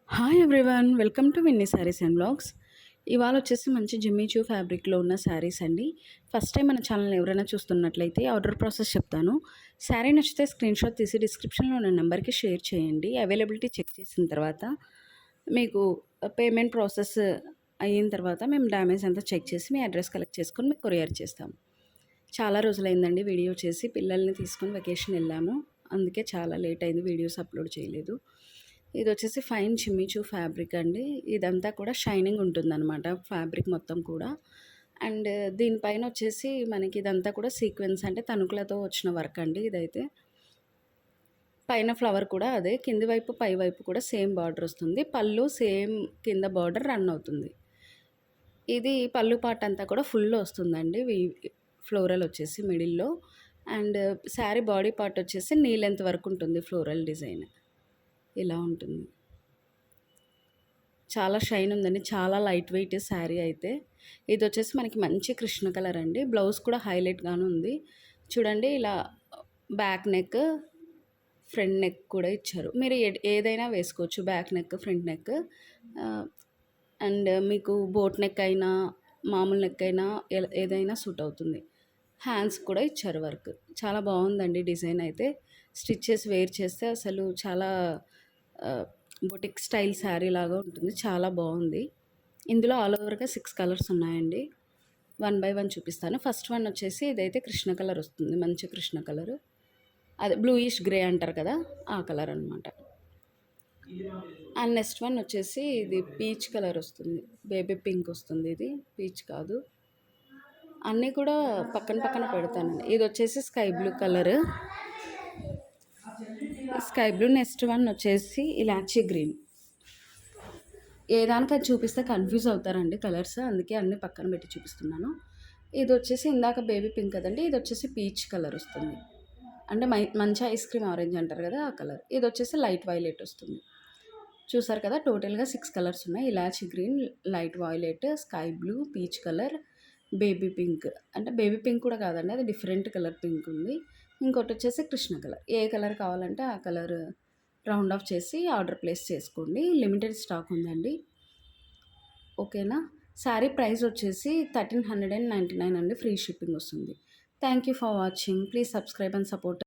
Hi everyone, welcome to Vinni sarees and vlogs. ఇవాళ వచ్చేసి మంచి జిమ్మీ చూ ఫ్యాబ్రిక్లో ఉన్న శారీస్ అండి. ఫస్ట్ టైం మన ఛానల్ ఎవరైనా చూస్తున్నట్లయితే ఆర్డర్ ప్రాసెస్ చెప్తాను. శారీ నచ్చితే స్క్రీన్ షాట్ తీసి డిస్క్రిప్షన్లో ఉన్న నెంబర్కి షేర్ చేయండి. అవైలబిలిటీ చెక్ చేసిన తర్వాత మీకు పేమెంట్ ప్రాసెస్ అయిన తర్వాత మేము డ్యామేజ్ అంతా చెక్ చేసి మీ అడ్రస్ కలెక్ట్ చేసుకొని మీకు కొరియర్ చేస్తాం. చాలా రోజులైందండి వీడియో చేసి, పిల్లల్ని తీసుకొని వెకేషన్ వెళ్ళాము, అందుకే చాలా లేట్ అయింది, వీడియోస్ అప్లోడ్ చేయలేదు. ఇది వచ్చేసి ఫైన్ చిమ్మిచూ ఫ్యాబ్రిక్ అండి. ఇదంతా కూడా షైనింగ్ ఉంటుందన్నమాట ఫ్యాబ్రిక్ మొత్తం కూడా. అండ్ దీనిపైన వచ్చేసి మనకి ఇదంతా కూడా సీక్వెన్స్ అంటే తణుకులతో వచ్చిన వర్క్ అండి. ఇదైతే పైన ఫ్లవర్ కూడా అదే, కింది వైపు పై వైపు కూడా సేమ్ బార్డర్ వస్తుంది. పళ్ళు సేమ్ కింద బార్డర్ రన్ అవుతుంది. ఇది పళ్ళు పార్ట్ అంతా కూడా ఫుల్ వస్తుందండి, ఫ్లోరల్ వచ్చేసి మిడిల్లో. అండ్ శారీ బాడీ పార్ట్ వచ్చేసి నీ లెంత్ వరకు ఉంటుంది ఫ్లోరల్ డిజైన్. ఇలా ఉంటుంది. చాలా షైన్ ఉందండి, చాలా లైట్ వెయిట్ శారీ అయితే. ఇది వచ్చేసి మనకి మంచి కృష్ణ కలర్ అండి. బ్లౌజ్ కూడా హైలైట్గానే ఉంది చూడండి. ఇలా బ్యాక్ నెక్, ఫ్రంట్ నెక్ కూడా ఇచ్చారు. మీరు ఏదైనా వేసుకోవచ్చు, back neck, front neck. And మీకు బోట్ నెక్ అయినా మామూలు నెక్ అయినా ఏదైనా సూట్ అవుతుంది. హ్యాండ్స్ కూడా ఇచ్చారు వర్క్. చాలా బాగుందండి డిజైన్ అయితే. స్టిచ్ చేసి వేర్ చేస్తే అసలు చాలా బొటిక్ స్టైల్ శారీ లాగా ఉంటుంది, చాలా బాగుంది. ఇందులో ఆల్ ఓవర్గా 6 కలర్స్ ఉన్నాయండి. 1 బై 1 చూపిస్తాను. ఫస్ట్ వన్ వచ్చేసి ఇదైతే కృష్ణ కలర్ వస్తుంది, మంచి కృష్ణ కలర్. అదే బ్లూయిష్ గ్రే అంటారు కదా, ఆ కలర్ అనమాట. అండ్ నెక్స్ట్ వన్ వచ్చేసి ఇది పీచ్ కలర్ వస్తుంది, బేబీ పింక్ వస్తుంది. ఇది పీచ్ కాదు, అన్నీ కూడా పక్కన పక్కన పెడతానండి. ఇది వచ్చేసి sky blue colour, sky blue. Next one వచ్చేసి ఇలాచీ గ్రీన్. ఏదానికి చూపిస్తే కన్ఫ్యూజ్ అవుతారండి కలర్స్, అందుకే అన్ని పక్కన పెట్టి చూపిస్తున్నాను. ఇది వచ్చేసి ఇందాక బేబీ పింక్ కదండి, ఇది వచ్చేసి పీచ్ కలర్ వస్తుంది, అంటే మంచి ఐస్ క్రీమ్ ఆరెంజ్ అంటారు కదా, ఆ కలర్. ఇది వచ్చేసి లైట్ వైలెట్ వస్తుంది. చూసారు కదా, టోటల్గా 6 కలర్స్ ఉన్నాయి. ఇలాచీ green, light violet, sky blue, peach colour, baby pink. అంటే బేబీ పింక్ కూడా కాదండి, అది డిఫరెంట్ కలర్ పింక్ ఉంది. ఇంకోటి వచ్చేసి కృష్ణ కలర్. ఏ కలర్ కావాలంటే ఆ కలర్ రౌండ్ ఆఫ్ చేసి ఆర్డర్ ప్లేస్ చేసుకోండి. లిమిటెడ్ స్టాక్ ఉందండి, ఓకేనా. శారీ ప్రైస్ వచ్చేసి 1399 అండి, ఫ్రీ షిప్పింగ్ వస్తుంది. Thank you for watching. Please subscribe and support.